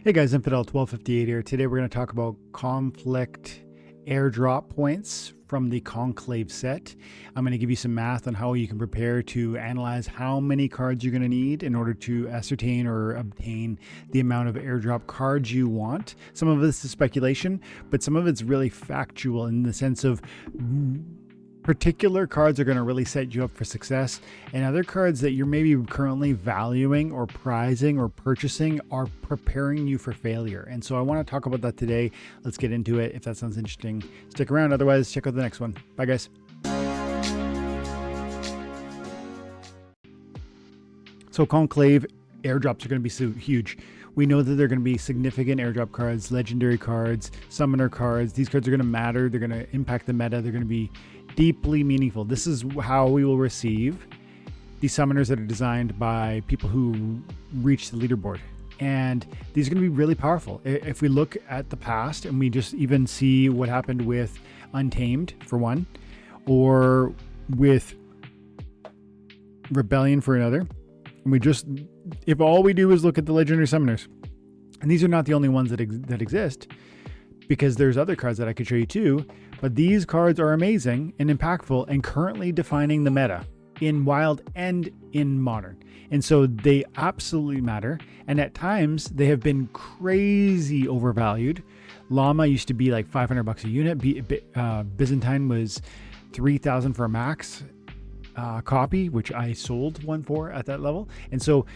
Hey guys, Infidel1258 here. Today we're going to talk about conflict airdrop points from the Conclave set. I'm going to give you some math on how you can prepare to analyze how many cards you're going to need in order to ascertain or obtain the amount of airdrop cards you want. Some of this is speculation, but some of it's really factual in the sense of particular cards are going to really set you up for success, and other cards that you're maybe currently valuing or prizing or purchasing are preparing you for failure. And so I want to talk about that today. Let's get into it. If that sounds interesting, stick around. Otherwise, check out the next one. Bye guys. So Conclave airdrops are going to be so huge. We know that they're going to be significant airdrop cards, legendary cards, summoner cards. These cards are going to matter. They're going to impact the meta. They're going to be deeply meaningful. This is how we will receive the summoners that are designed by people who reach the leaderboard. And these are going to be really powerful. If we look at the past and we just even see what happened with Untamed for one, or with Rebellion for another, and if all we do is look at the legendary summoners, and these are not the only ones that exist, because there's other cards that I could show you too, but these cards are amazing and impactful and currently defining the meta in Wild and in Modern. And so they absolutely matter. And at times they have been crazy overvalued. Llama used to be like $500 a unit. Byzantine was 3,000 for a max copy, which I sold one for at that level. And so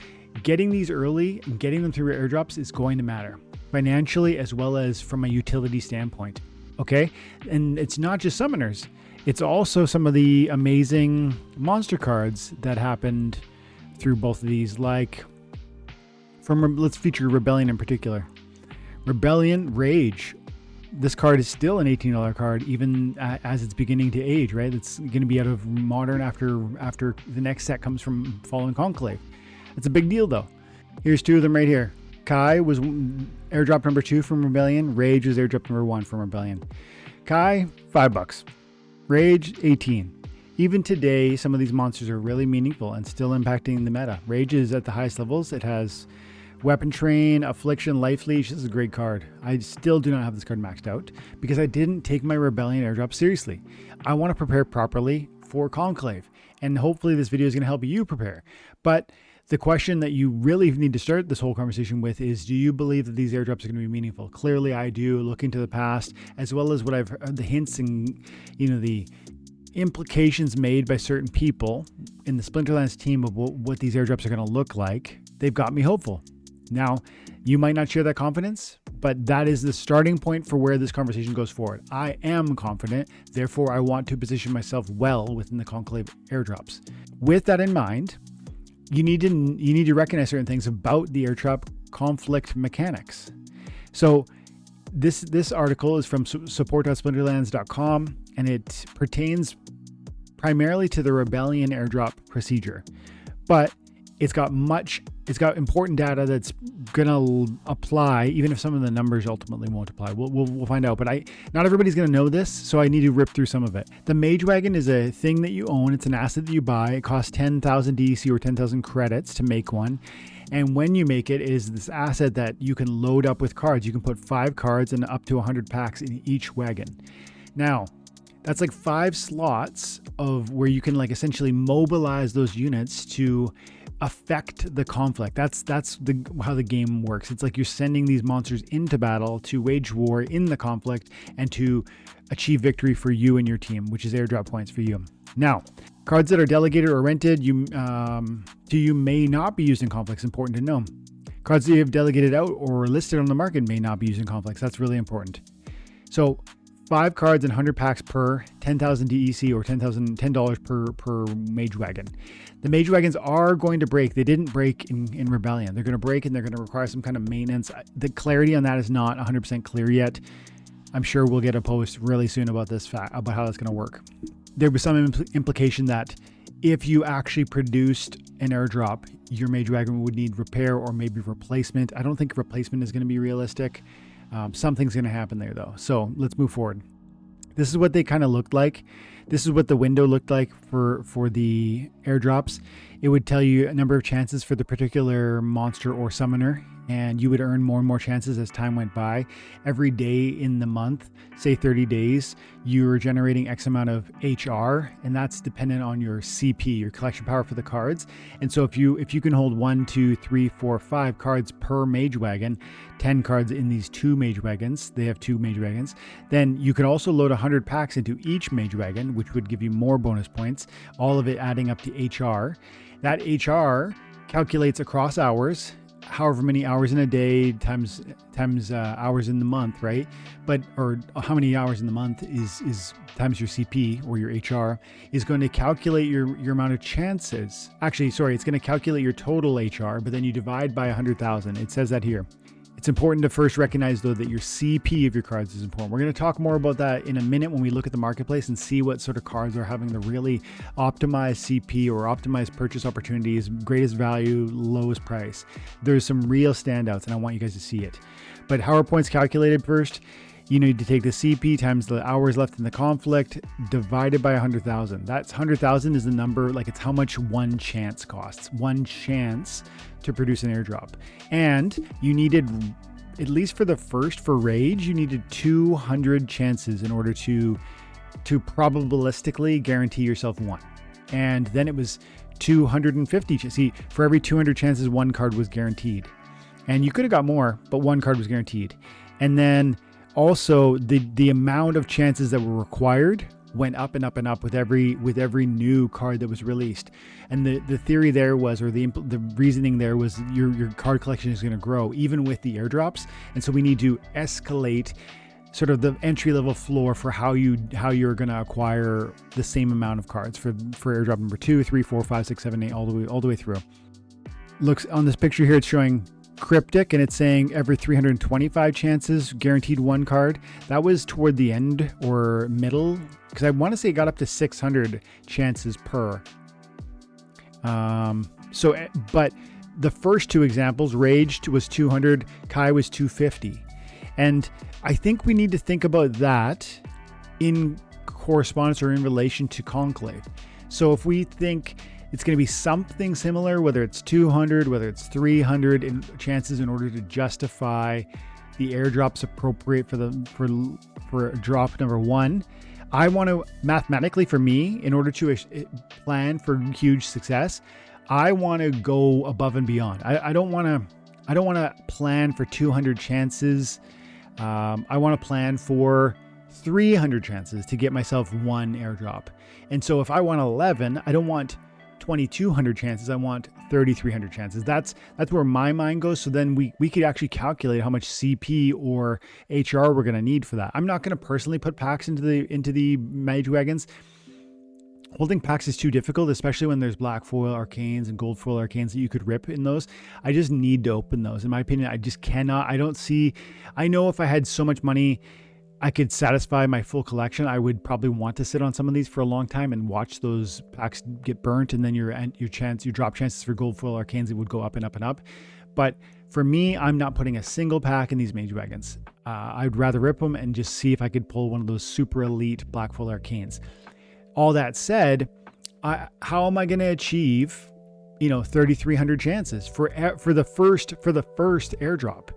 getting these early and getting them through airdrops is going to matter financially as well as from a utility standpoint. Okay. And it's not just summoners. It's also some of the amazing monster cards that happened through both of these, like let's feature Rebellion in particular. Rebellion Rage. This card is still an $18 card, even as it's beginning to age, right? It's going to be out of Modern after the next set comes from following Conclave. It's a big deal though. Here's two of them right here. Kai was airdrop number 2 from Rebellion. Rage was airdrop number 1 from Rebellion. Kai, $5. Rage, 18. Even today, some of these monsters are really meaningful and still impacting the meta. Rage is at the highest levels. It has Weapon Train, Affliction, Life Leash. This is a great card. I still do not have this card maxed out because I didn't take my Rebellion airdrop seriously. I want to prepare properly for Conclave, and hopefully this video is going to help you prepare. But the question that you really need to start this whole conversation with is, do you believe that these airdrops are going to be meaningful? Clearly I do, looking to the past, as well as what I've heard, the hints and the implications made by certain people in the Splinterlands team of what these airdrops are going to look like. They've got me hopeful. Now, you might not share that confidence, but that is the starting point for where this conversation goes forward. I am confident, therefore I want to position myself well within the Conclave airdrops. With that in mind, you need to recognize certain things about the airdrop conflict mechanics. So this article is from support.splinterlands.com, and it pertains primarily to the Rebellion airdrop procedure, but it's got important data that's gonna apply, even if some of the numbers ultimately won't apply. We'll find out, but not everybody's gonna know this, so I need to rip through some of it. The Mage Wagon is a thing that you own. It's an asset that you buy. It costs 10,000 DEC or 10,000 credits to make one. And when you make it, is this asset that you can load up with cards. You can put 5 cards and up to 100 packs in each wagon. Now, that's like 5 slots of where you can like essentially mobilize those units to affect the conflict. That's how the game works. It's like you're sending these monsters into battle to wage war in the conflict and to achieve victory for you and your team, which is airdrop points for you. Now, cards that are delegated or rented you may not be used in conflicts. Important to know. Cards that you have delegated out or listed on the market may not be used in conflicts. That's really important. So 5 cards and 100 packs per 10,000 DEC or $10 per Mage Wagon. The Mage Wagons are going to break. They didn't break in Rebellion. They're going to break and they're going to require some kind of maintenance. The clarity on that is not 100% clear yet. I'm sure we'll get a post really soon about this fact, about how that's going to work. There was some implication that if you actually produced an airdrop, your Mage Wagon would need repair or maybe replacement. I don't think replacement is going to be realistic. Something's going to happen there though. So let's move forward. This is what they kind of looked like. This is what the window looked like for the airdrops. It would tell you a number of chances for the particular monster or summoner and you would earn more and more chances as time went by. Every day in the month, say 30 days, you're generating X amount of HR, and that's dependent on your CP, your collection power for the cards. And so if you can hold 1, 2, 3, 4, 5 cards per Mage Wagon, 10 cards in these 2 Mage Wagons, they have 2 Mage Wagons, then you can also load 100 packs into each Mage Wagon, which would give you more bonus points, all of it adding up to HR. That HR calculates across hours, however many hours in a day times hours in the month, right? But or how many hours in the month is times your CP or your HR is going to calculate your amount of chances. Actually, sorry, it's going to calculate your total HR, but then you divide by 100,000. It says that here. It's important to first recognize, though, that your CP of your cards is important. We're going to talk more about that in a minute when we look at the marketplace and see what sort of cards are having the really optimized CP or optimized purchase opportunities, greatest value, lowest price. There's some real standouts, and I want you guys to see it. But how are points calculated first? You need to take the CP times the hours left in the conflict divided by 100,000. That's 100,000 is the number, like it's how much one chance costs. One chance to produce an airdrop. And you needed, at least for the first, for Rage, you needed 200 chances in order to probabilistically guarantee yourself one. And then it was 250. See, for every 200 chances, one card was guaranteed. And you could have got more, but one card was guaranteed. And then also, the amount of chances that were required went up and up and up with every new card that was released. And the theory there was, or the reasoning there was, your card collection is going to grow even with the airdrops. And so we need to escalate sort of the entry level floor for how you're going to acquire the same amount of cards for airdrop number 2, 3, 4, 5, 6, 7, 8, all the way through. Looks on this picture here, it's showing Cryptic, and it's saying every 325 chances guaranteed one card. That was toward the end or middle, because I want to say it got up to 600 chances per. But the first two examples, Raged was 200, Kai was 250. And I think we need to think about that in correspondence or in relation to Conclave. So if we think it's going to be something similar, whether it's 200, whether it's 300 in chances in order to justify the airdrops appropriate for drop number 1. I want to, mathematically for me, in order to plan for huge success, I want to go above and beyond. I don't want to plan for 200 chances. I want to plan for 300 chances to get myself one airdrop. And so if I want 11, I don't want 2,200 chances, I want 3,300 chances. That's where my mind goes. So then we could actually calculate how much CP or HR we're going to need for that. I'm not going to personally put packs into the Mage Wagons. Holding packs is too difficult, especially when there's black foil arcanes and gold foil arcanes that you could rip in those. I just need to open those. In my opinion, I just cannot. I know if I had so much money I could satisfy my full collection, I would probably want to sit on some of these for a long time and watch those packs get burnt, and then your drop chances for gold foil arcanes, it would go up and up and up. But for me, I'm not putting a single pack in these Mage Wagons. I'd rather rip them and just see if I could pull one of those super elite black foil arcanes. All that said, how am I going to achieve, 3,300 chances for the first airdrop?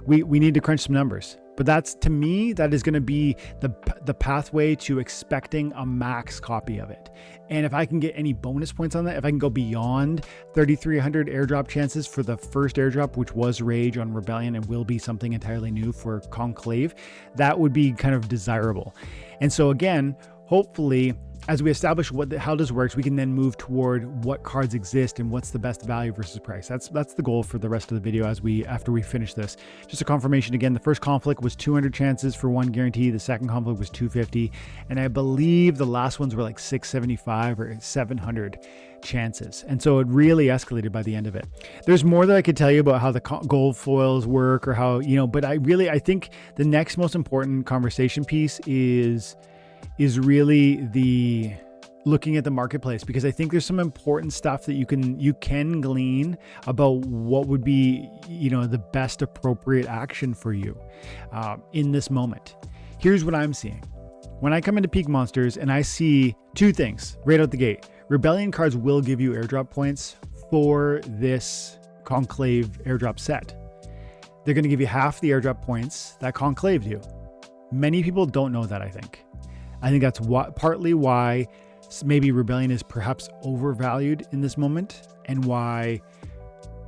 We need to crunch some numbers. But that's, to me, that is going to be the pathway to expecting a max copy of it. And if I can get any bonus points on that, if I can go beyond 3,300 airdrop chances for the first airdrop, which was Rage on Rebellion and will be something entirely new for Conclave, that would be kind of desirable. And so again, hopefully, as we establish how this works, we can then move toward what cards exist and what's the best value versus price. That's the goal for the rest of the video after we finish this. Just a confirmation again, the first conflict was 200 chances for one guarantee. The second conflict was 250. And I believe the last ones were like 675 or 700 chances. And so it really escalated by the end of it. There's more that I could tell you about how the gold foils work or how, but I think the next most important conversation piece is really the looking at the marketplace, because I think there's some important stuff that you can glean about what would be, the best appropriate action for you in this moment. Here's what I'm seeing. When I come into Peak Monsters and I see two things right out the gate. Rebellion cards will give you airdrop points for this Conclave airdrop set. they're going to give you half the airdrop points that Conclave do. Many people don't know that, I think. I think that's partly why maybe Rebellion is perhaps overvalued in this moment, and why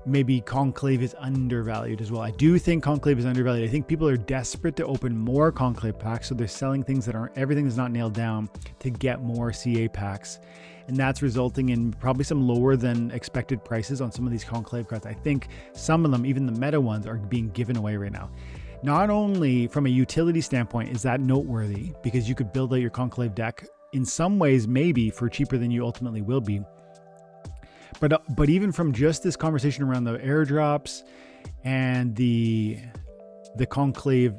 maybe Conclave is undervalued as well. I do think Conclave is undervalued. I think people are desperate to open more Conclave packs, so they're selling things that aren't, everything is not nailed down to get more CA packs. And that's resulting in probably some lower than expected prices on some of these Conclave cards. I think some of them, even the meta ones, are being given away right now. Not only from a utility standpoint is that noteworthy, because you could build out your Conclave deck in some ways maybe for cheaper than you ultimately will be. But even from just this conversation around the airdrops and the Conclave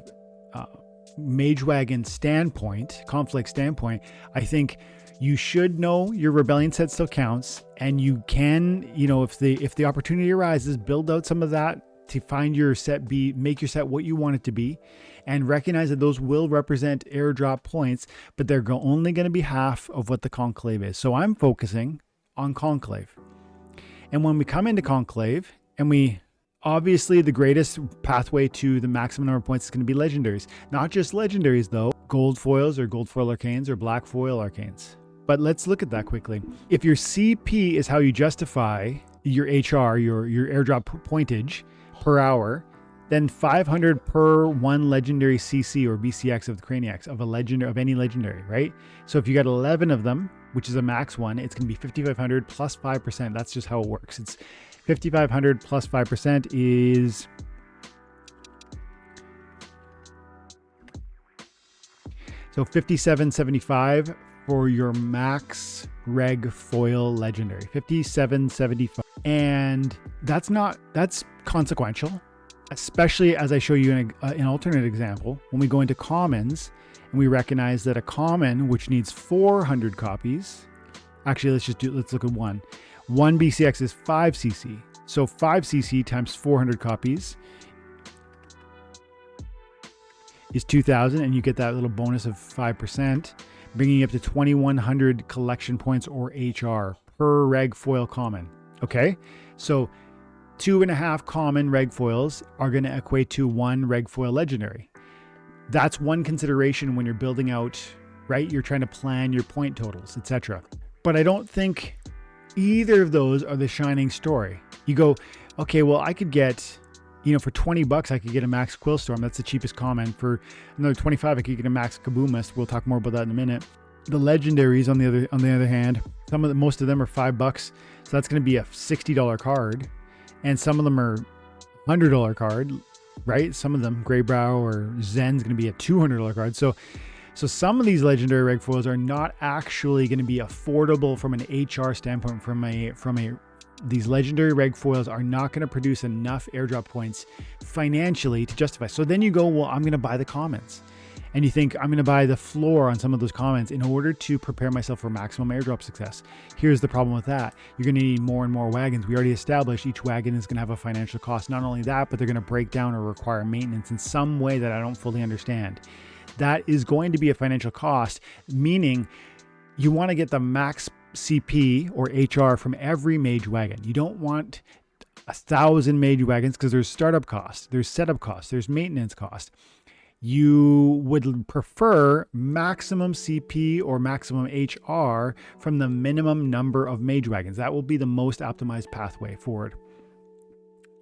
Mage Wagon standpoint, conflict standpoint, I think you should know your Rebellion set still counts, and you can, you know, if the opportunity arises, build out some of that to find your set make your set what you want it to be, and recognize that those will represent airdrop points, but they're only going to be half of what the Conclave is. So I'm focusing on Conclave. And when we come into Conclave, and we obviously the greatest pathway to the maximum number of points is going to be legendaries. Not just legendaries though, gold foils or gold foil arcanes or black foil arcanes. But let's look at that quickly. If your CP is how you justify your HR, your airdrop pointage per hour, then 500 per one legendary CC or BCX of the Craniacs of a legendary, of any legendary, right? So if you got 11 of them, which is a max one, it's going to be 5,500 plus 5%. That's just how it works. It's 5,500 plus 5% is so 5775 for your max reg foil legendary. 5775. And that's consequential, especially as I show you in an alternate example. When we go into commons and we recognize that a common, which needs 400 copies, actually let's look at one BCX is 5 CC. So 5 CC times 400 copies is 2,000, and you get that little bonus of 5%, bringing you up to 2,100 collection points or HR per reg foil common. Okay, so 2.5 common reg foils are going to equate to 1 reg foil legendary. That's one consideration when you're building out, right? You're trying to plan your point totals, etc. But I don't think either of those are the shining story. You go, okay, well, I could get, you know, for $20, I could get a max Quillstorm. That's the cheapest common. For another 25, I could get a max Kaboomist. We'll talk more about that in a minute. The legendaries, on the other hand, most of them are $5, so that's going to be a $60 card, and some of them are $100 card, right? Some of them, Greybrow or Zen's going to be a $200 card. So some of these legendary reg foils are not actually going to be affordable from an HR standpoint. These legendary reg foils are not going to produce enough airdrop points financially to justify. So then you go, well, I'm going to buy the commons. And you think, I'm going to buy the floor on some of those commons in order to prepare myself for maximum airdrop success. Here's the problem with that. You're going to need more and more wagons. We already established each wagon is going to have a financial cost. Not only that, but they're going to break down or require maintenance in some way that I don't fully understand. That is going to be a financial cost, meaning you want to get the max CP or HR from every mage wagon. You don't want 1,000 mage wagons because there's startup costs, there's setup costs, there's maintenance costs. You would prefer maximum CP or maximum HR from the minimum number of mage wagons. That will be the most optimized pathway forward.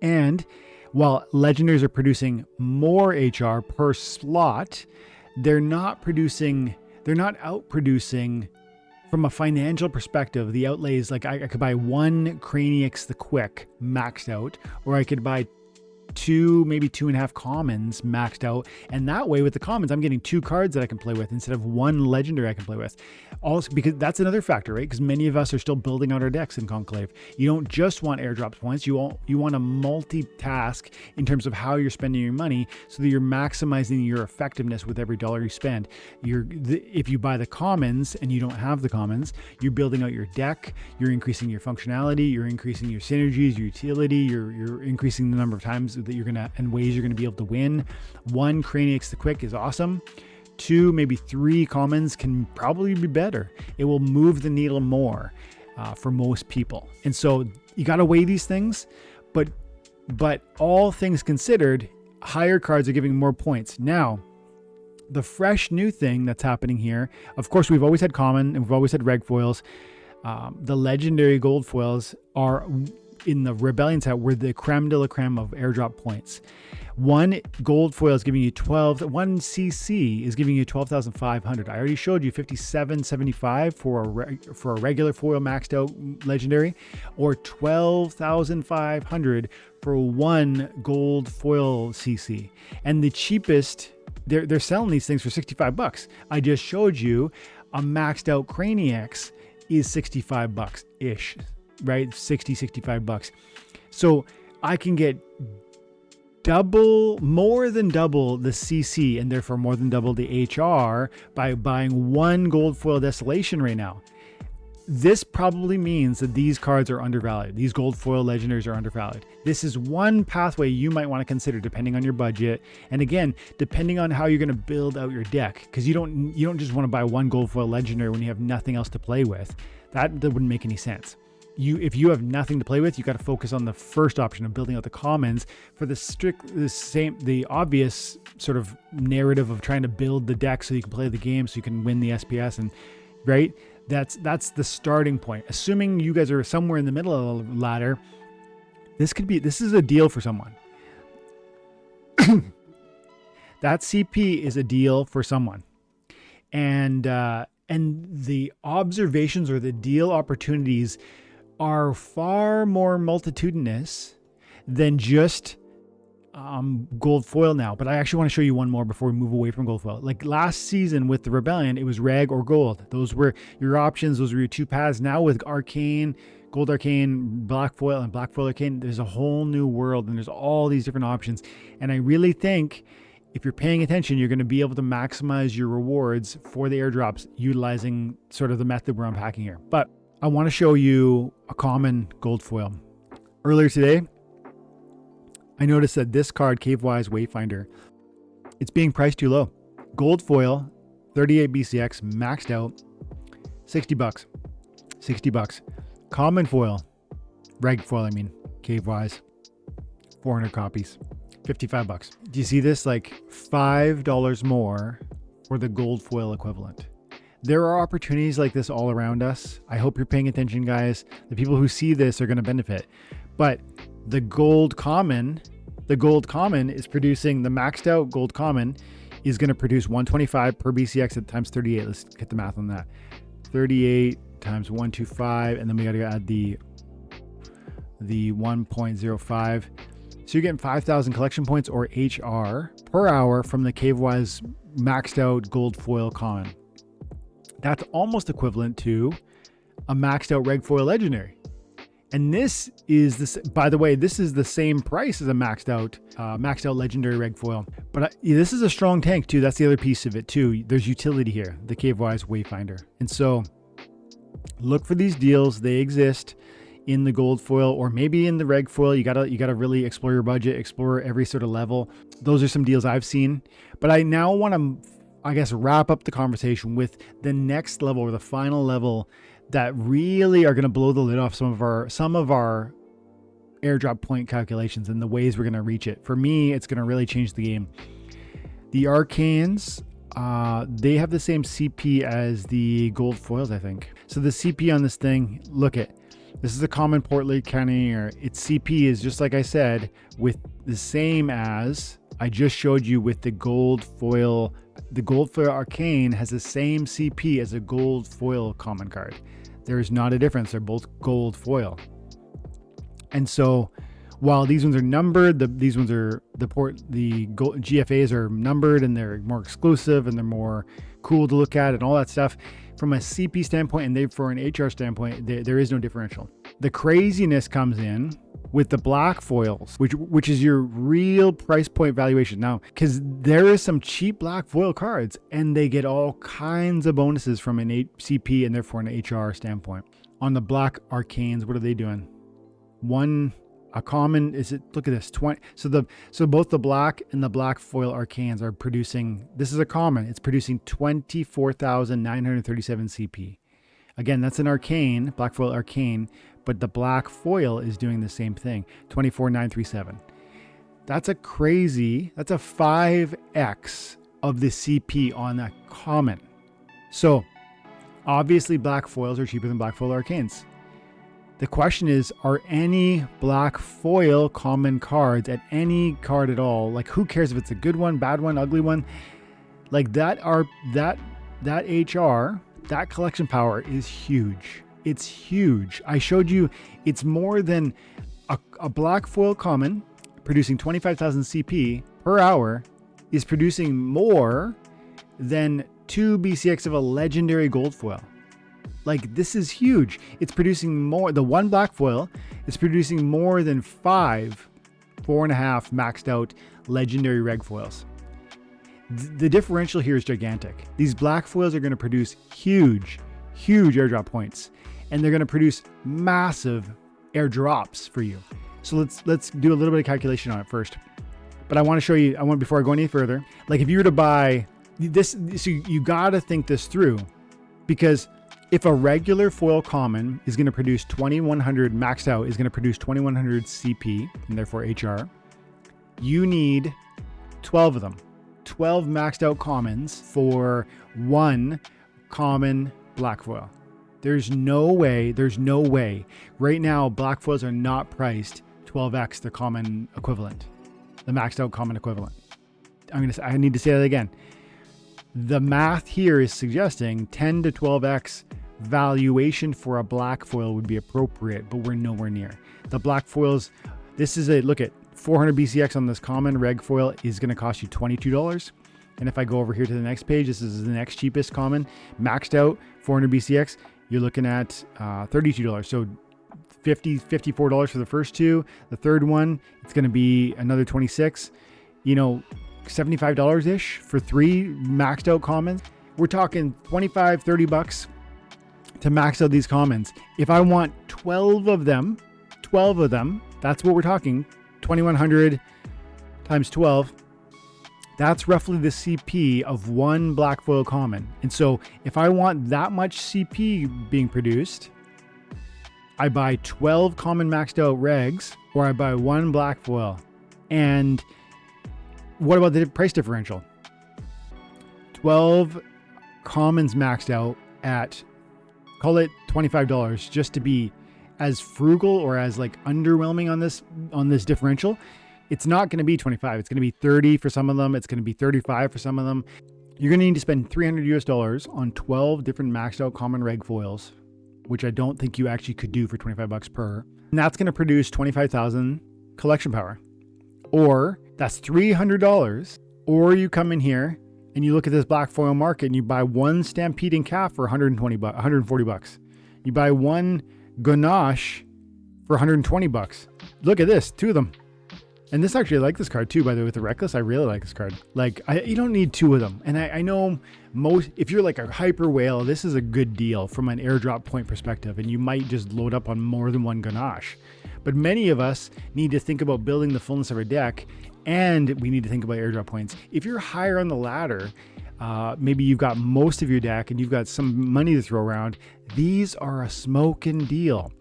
And while legendaries are producing more HR per slot, they're not outproducing from a financial perspective. The outlays, like I could buy 1 Craniacs the Quick maxed out, or I could buy 2, maybe 2.5 commons maxed out. And that way with the commons, I'm getting 2 cards that I can play with instead of 1 legendary I can play with. Also, because that's another factor, right? Because many of us are still building out our decks in Conclave. You don't just want airdrop points. You want to multitask in terms of how you're spending your money so that you're maximizing your effectiveness with every dollar you spend. If you buy the commons and you don't have the commons, you're building out your deck, you're increasing your functionality, you're increasing your synergies, your utility, you're increasing the number of times that you're gonna and ways you're gonna be able to win. 1 Craniacs the Quick is awesome. 2, maybe 3 commons can probably be better. It will move the needle more for most people. And so you got to weigh these things, but all things considered, higher cards are giving more points. Now, the fresh new thing that's happening here, of course, we've always had common and we've always had reg foils. The legendary gold foils are in the Rebellion set were the creme de la creme of airdrop points. One gold foil is giving you 1 CC is giving you 12,500. I already showed you 5775 for a regular foil maxed out legendary, or 12,500 for one gold foil CC. And the cheapest, they're selling these things for 65 bucks. I just showed you a maxed out Craniacs is 65 bucks ish, right? 65 bucks. So I can get more than double the CC and therefore more than double the HR by buying one gold foil Desolation right now. This probably means that these cards are undervalued. These gold foil legendaries are undervalued. This is one pathway you might want to consider depending on your budget. And again, depending on how you're going to build out your deck, because you don't just want to buy one gold foil legendary when you have nothing else to play with. That wouldn't make any sense. If you have nothing to play with, you got to focus on the first option of building out the commons for the obvious sort of narrative of trying to build the deck so you can play the game, so you can win the SPS, and right. That's the starting point. Assuming you guys are somewhere in the middle of the ladder, this is a deal for someone. That CP is a deal for someone, and the observations or the deal opportunities are far more multitudinous than just gold foil now. But I actually want to show you one more before we move away from gold foil. Like last season with the Rebellion, it was reg or gold. Those were your options. Those were your two paths. Now with arcane, gold arcane, black foil, and black foil arcane, there's a whole new world and there's all these different options. And I really think if you're paying attention, you're going to be able to maximize your rewards for the airdrops utilizing sort of the method we're unpacking here. But I want to show you a common gold foil. Earlier today, I noticed that this card, Cavewise Wayfinder, it's being priced too low. Gold foil, 38 BCX, maxed out, 60 bucks. 60 bucks. Common foil, reg foil, Cavewise, 400 copies, 55 bucks. Do you see this? Like $5 more for the gold foil equivalent. There are opportunities like this all around us. I hope you're paying attention, guys. The people who see this are going to benefit. But the gold common is producing, the maxed out gold common is going to produce 125 per BCX at times 38. Let's get the math on that. 38 times 125, and then we got to add the 1.05. So you're getting 5,000 collection points or HR per hour from the Cavewise maxed out gold foil common. That's almost equivalent to a maxed out reg foil legendary. And this is by the way, this is the same price as a maxed out legendary reg foil. But this is a strong tank too. That's the other piece of it too. There's utility here, the Cavewise Wayfinder. And so look for these deals. They exist in the gold foil or maybe in the reg foil. You gotta really explore your budget, explore every sort of level. Those are some deals I've seen. But I now want to, I guess, wrap up the conversation with the next level or the final level that really are going to blow the lid off some of our airdrop point calculations and the ways we're going to reach it. For me, it's going to really change the game. The arcanes, they have the same CP as the gold foils, I think. So the CP on this thing, this is a common Portland Cannoneer. Its CP is just like I said, with the same as I just showed you with the gold foil. The gold foil arcane has the same CP as a gold foil common card. There is not a difference. They're both gold foil. And so while these ones are numbered, these ones are the gold GFAs are numbered and they're more exclusive and they're more cool to look at and all that stuff. From a CP standpoint and for an HR standpoint, there is no differential. The craziness comes in with the black foils, which is your real price point valuation. Now, because there is some cheap black foil cards and they get all kinds of bonuses from an CP and therefore an HR standpoint. On the black arcanes, what are they doing? A common, look at this, 20. So both the black and the black foil arcanes are producing, this is a common, it's producing 24,937 CP. Again, that's an arcane, black foil arcane, but the black foil is doing the same thing, 24,937. That's a 5x of the CP on a common. So obviously black foils are cheaper than black foil arcanes. The question is, are any black foil common cards at any card at all? Like, who cares if it's a good one, bad one, ugly one? Like that HR, that collection power is huge. It's huge. I showed you it's more than a black foil common producing 25,000 CP per hour is producing more than 2 BCX of a legendary gold foil. Like, this is huge. It's producing more. The one black foil is producing more than 4.5 maxed out legendary reg foils. The differential here is gigantic. These black foils are going to produce huge airdrop points, and they're going to produce massive airdrops for you. So let's do a little bit of calculation on it first. But I want to show you, before I go any further, like if you were to buy this, so you got to think this through, because if a regular foil common is going to produce 2100 maxed out, is going to produce 2100 CP and therefore HR, you need 12 of them. 12 maxed out commons for one common black foil. There's no way. Right now, black foils are not priced 12x the common equivalent, the maxed out common equivalent. I need to say that again. The math here is suggesting 10 to 12x valuation for a black foil would be appropriate, but we're nowhere near. The black foils, look at 400 BCX on this common reg foil is going to cost you $22. And if I go over here to the next page, this is the next cheapest common, maxed out 400 BCX, you're looking at $32. So $54 for the first two. The third one, it's going to be another 26, $75 ish for 3 maxed out commons. We're talking 25, 30 bucks to max out these commons. If I want 12 of them, that's what we're talking. 2100 times 12, that's roughly the CP of one black foil common. And so if I want that much CP being produced, I buy 12 common maxed out regs, or I buy one black foil. And what about the price differential? 12 commons maxed out at, call it $25, just to be as frugal or as like underwhelming on this differential. It's not going to be 25. It's going to be 30 for some of them. It's going to be 35 for some of them. You're going to need to spend $300 on 12 different maxed out common reg foils, which I don't think you actually could do for 25 bucks per. And that's going to produce 25,000 collection power. Or that's $300. Or you come in here and you look at this black foil market and you buy one stampeding calf for 140 bucks. You buy one ganache for 120 bucks. Look at this, 2 of them. And this actually, I like this card too, by the way, with the Reckless. I really like this card. Like, you don't need 2 of them. And I know if you're like a hyper whale, this is a good deal from an airdrop point perspective, and you might just load up on more than one ganache. But many of us need to think about building the fullness of our deck, and we need to think about airdrop points. If you're higher on the ladder, maybe you've got most of your deck and you've got some money to throw around, these are a smoking deal,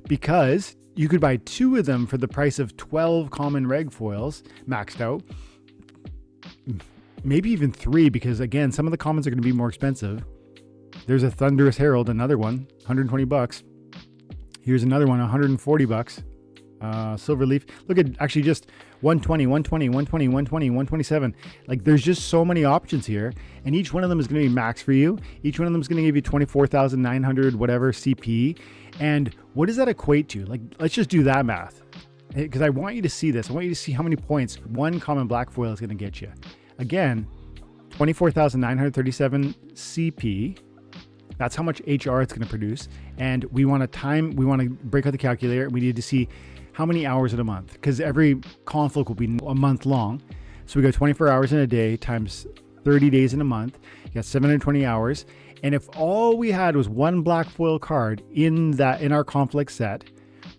because you could buy 2 of them for the price of 12 common reg foils maxed out. Maybe even 3, because again, some of the commons are going to be more expensive. There's a Thunderous Herald, another one, 120 bucks. Here's another one, 140 bucks. Silverleaf. Look at actually just 120, 120, 120, 120, 127. Like, there's just so many options here, and each one of them is going to be max for you. Each one of them is going to give you 24,900 whatever CP. And what does that equate to? Like, let's just do that math, because I want you to see this. I want you to see how many points one common black foil is going to get you. Again, 24,937 CP. That's how much HR it's going to produce. And we want to break out the calculator, and we need to see how many hours in a month, because every conflict will be a month long. So we go 24 hours in a day times 30 days in a month. You got 720 hours. And if all we had was one black foil card in our conflict set,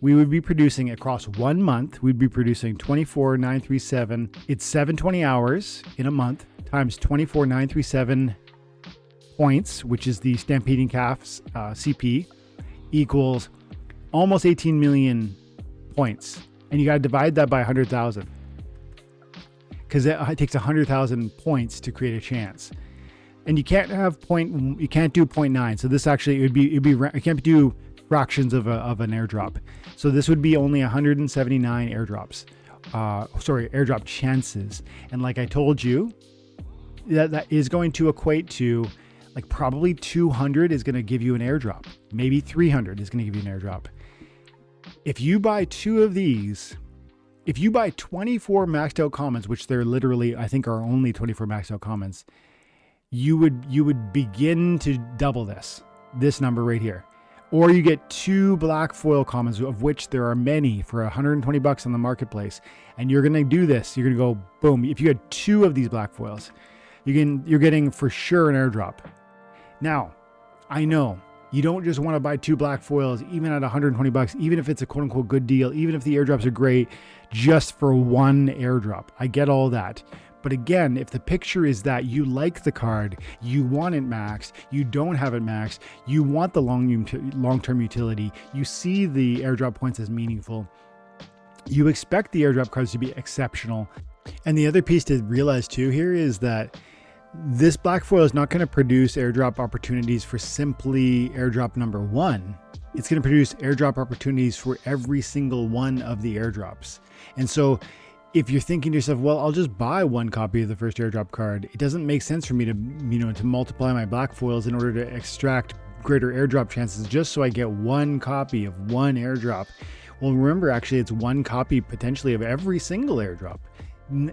we would be producing across 1 month, we'd be producing 24,937. It's 720 hours in a month times 24,937 points, which is the Stampeding Calf's CP, equals almost 18 million points. And you got to divide that by 100,000. because it takes 100,000 points to create a chance. And you can't do 0.9. So this actually, you can't do fractions of an airdrop. So this would be only 179 airdrops. Airdrop chances. And like I told you, that is going to equate to like probably 200 is going to give you an airdrop. Maybe 300 is going to give you an airdrop. If you buy 2 of these, if you buy 24 maxed out commons, which they're literally, I think are only 24 maxed out commons, you would begin to double this number right here. Or you get 2 black foil commons, of which there are many, for 120 bucks on the marketplace. And you're going to do this. You're going to go boom. If you had 2 of these black foils, you're getting for sure an airdrop. Now, I know you don't just want to buy 2 black foils, even at 120 bucks, even if it's a quote unquote good deal, even if the airdrops are great, just for 1 airdrop. I get all that. But again, if the picture is that you like the card, you want it maxed, you don't have it maxed, you want the long-term utility, you see the airdrop points as meaningful, you expect the airdrop cards to be exceptional. And the other piece to realize too here is that this black foil is not going to produce airdrop opportunities for simply airdrop number 1. It's going to produce airdrop opportunities for every single one of the airdrops. And so if you're thinking to yourself, well, I'll just buy 1 copy of the first airdrop card, it doesn't make sense for me to, to multiply my black foils in order to extract greater airdrop chances just so I get 1 copy of 1 airdrop. Well, remember, actually, it's 1 copy potentially of every single airdrop.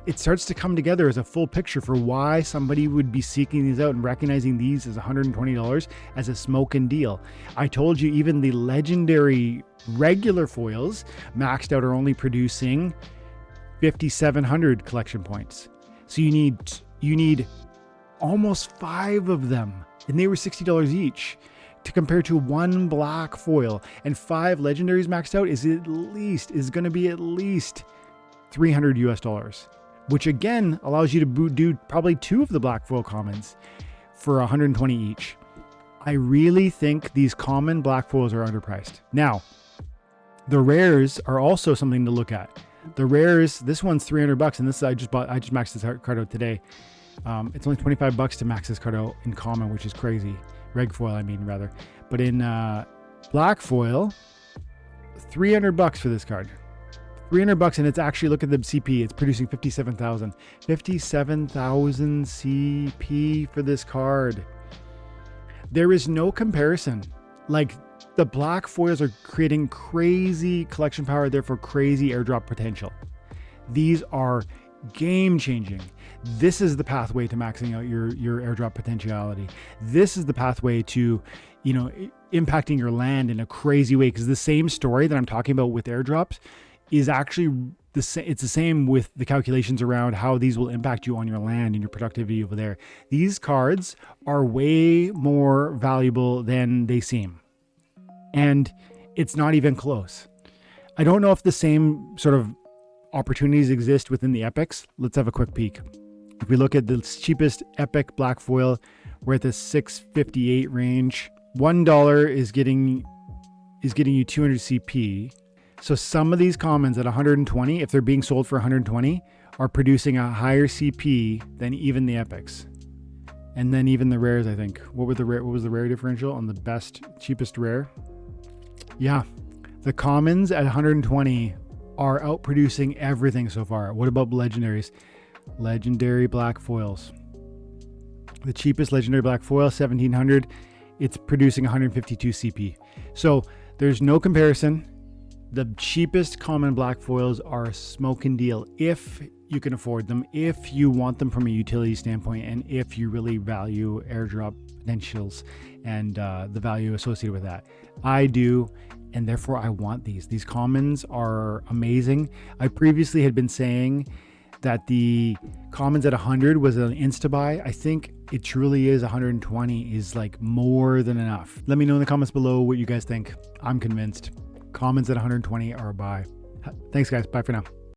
It starts to come together as a full picture for why somebody would be seeking these out and recognizing these as $120 as a smoking deal. I told you even the legendary regular foils maxed out are only producing 5,700 collection points. So you need almost 5 of them, and they were $60 each, to compare to 1 black foil. And 5 legendaries maxed out is going to be at least $300 US, which again allows you to do probably 2 of the black foil commons for 120 each. I really think these common black foils are underpriced. Now, the rares are also something to look at. The rares, this one's 300 bucks, and this I just maxed this card out today. It's only 25 bucks to max this card out in common, which is crazy. Reg foil, I mean, rather. But in black foil, 300 bucks for this card. 300 bucks, and it's actually, look at the CP, it's producing 57,000. 57,000 CP for this card. There is no comparison. Like, the black foils are creating crazy collection power, therefore crazy airdrop potential. These are game changing. This is the pathway to maxing out your airdrop potentiality. This is the pathway to, impacting your land in a crazy way, because the same story that I'm talking about with airdrops is actually it's the same with the calculations around how these will impact you on your land and your productivity over there. These cards are way more valuable than they seem. And it's not even close. I don't know if the same sort of opportunities exist within the epics. Let's have a quick peek. If we look at the cheapest epic black foil, we're at the 658 range. $1 is getting you 200 CP. So some of these commons at 120, if they're being sold for 120, are producing a higher CP than even the epics. And then even the rares, I think. What was the rare differential on the cheapest rare? Yeah, the commons at 120 are outproducing everything so far. What about legendaries? Legendary black foils. The cheapest legendary black foil, 1,700. It's producing 152 CP. So there's no comparison. The cheapest common black foils are a smoking deal if you can afford them, if you want them from a utility standpoint, and if you really value airdrop potentials and the value associated with that. I do, and therefore I want these. These commons are amazing. I previously had been saying that the commons at 100 was an insta-buy. I think it truly is. 120 is like more than enough. Let me know in the comments below what you guys think. I'm convinced. Commons at 120 are a buy. Thanks guys. Bye for now.